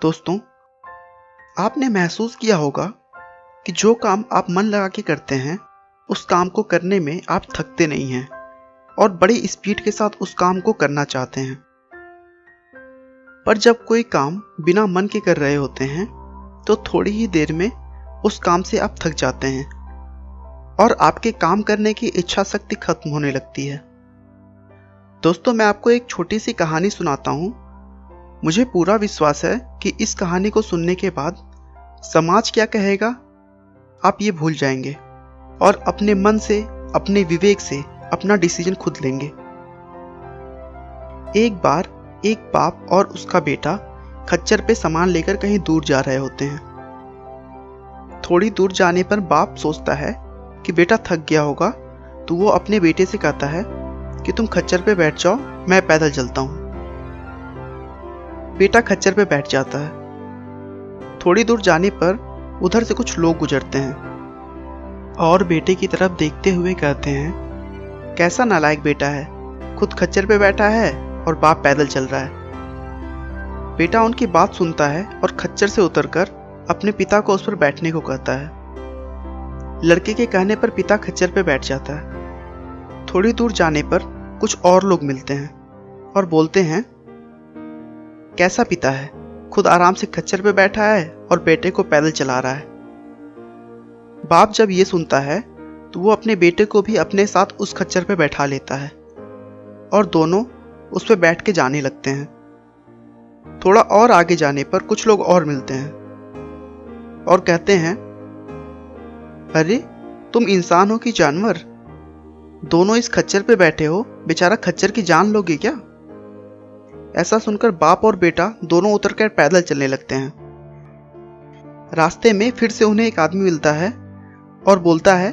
दोस्तों, आपने महसूस किया होगा कि जो काम आप मन लगा के करते हैं उस काम को करने में आप थकते नहीं हैं और बड़ी स्पीड के साथ उस काम को करना चाहते हैं। पर जब कोई काम बिना मन के कर रहे होते हैं तो थोड़ी ही देर में उस काम से आप थक जाते हैं और आपके काम करने की इच्छा शक्ति खत्म होने लगती है। दोस्तों, मैं आपको एक छोटी सी कहानी सुनाता हूँ। मुझे पूरा विश्वास है कि इस कहानी को सुनने के बाद समाज क्या कहेगा आप ये भूल जाएंगे और अपने मन से, अपने विवेक से अपना डिसीजन खुद लेंगे। एक बार एक बाप और उसका बेटा खच्चर पे सामान लेकर कहीं दूर जा रहे होते हैं। थोड़ी दूर जाने पर बाप सोचता है कि बेटा थक गया होगा, तो वो अपने बेटे से कहता है कि तुम खच्चर पे बैठ जाओ, मैं पैदल चलता हूँ। बेटा खच्चर पे बैठ जाता है। थोड़ी दूर जाने पर उधर से कुछ लोग गुजरते हैं और बेटे की तरफ देखते हुए कहते हैं, कैसा नालायक बेटा है, खुद खच्चर पे बैठा है और बाप पैदल चल रहा है। बेटा उनकी बात सुनता है और खच्चर से उतरकर अपने पिता को उस पर बैठने को कहता है। लड़के के कहने पर पिता खच्चर पे बैठ जाता है। थोड़ी दूर जाने पर कुछ और लोग मिलते हैं और बोलते हैं, कैसा पिता है, खुद आराम से खच्चर पे बैठा है और बेटे को पैदल चला रहा है। बाप जब ये सुनता है तो वो अपने बेटे को भी अपने साथ उस खच्चर पे बैठा लेता है और दोनों उस पे बैठ के जाने लगते हैं। थोड़ा और आगे जाने पर कुछ लोग और मिलते हैं और कहते हैं, अरे तुम इंसान हो कि जानवर, दोनों इस खच्चर पे बैठे हो, बेचारा खच्चर की जान लोगे क्या? ऐसा सुनकर बाप और बेटा दोनों उतरकर पैदल चलने लगते हैं। रास्ते में फिर से उन्हें एक आदमी मिलता है और बोलता है,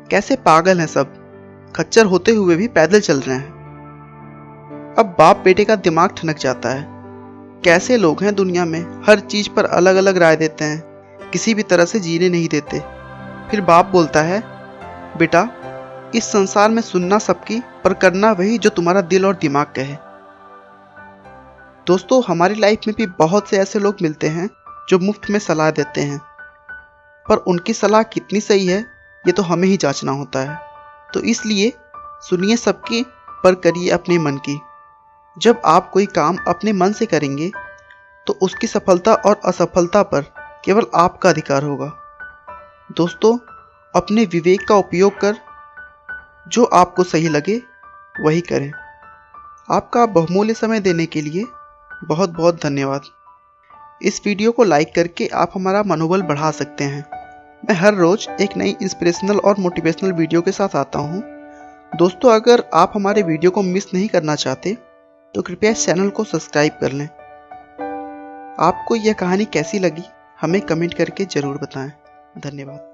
कैसे पागल हैं सब, खच्चर होते हुए भी पैदल चल रहे हैं। अब बाप बेटे का दिमाग ठनक जाता है। कैसे लोग हैं दुनिया में, हर चीज पर अलग अलग राय देते हैं, किसी भी तरह से जीने नहीं देते। फिर बाप बोलता है, बेटा इस संसार में सुनना सबकी, पर करना वही जो तुम्हारा दिल और दिमाग कहे। दोस्तों, हमारी लाइफ में भी बहुत से ऐसे लोग मिलते हैं जो मुफ्त में सलाह देते हैं, पर उनकी सलाह कितनी सही है ये तो हमें ही जांचना होता है। तो इसलिए सुनिए सबकी, पर करिए अपने मन की। जब आप कोई काम अपने मन से करेंगे तो उसकी सफलता और असफलता पर केवल आपका अधिकार होगा। दोस्तों, अपने विवेक का उपयोग कर जो आपको सही लगे वही करें। आपका बहुमूल्य समय देने के लिए बहुत बहुत धन्यवाद। इस वीडियो को लाइक करके आप हमारा मनोबल बढ़ा सकते हैं। मैं हर रोज एक नई इंस्पिरेशनल और मोटिवेशनल वीडियो के साथ आता हूं। दोस्तों, अगर आप हमारे वीडियो को मिस नहीं करना चाहते तो कृपया इस चैनल को सब्सक्राइब कर लें। आपको यह कहानी कैसी लगी हमें कमेंट करके ज़रूर बताएं। धन्यवाद।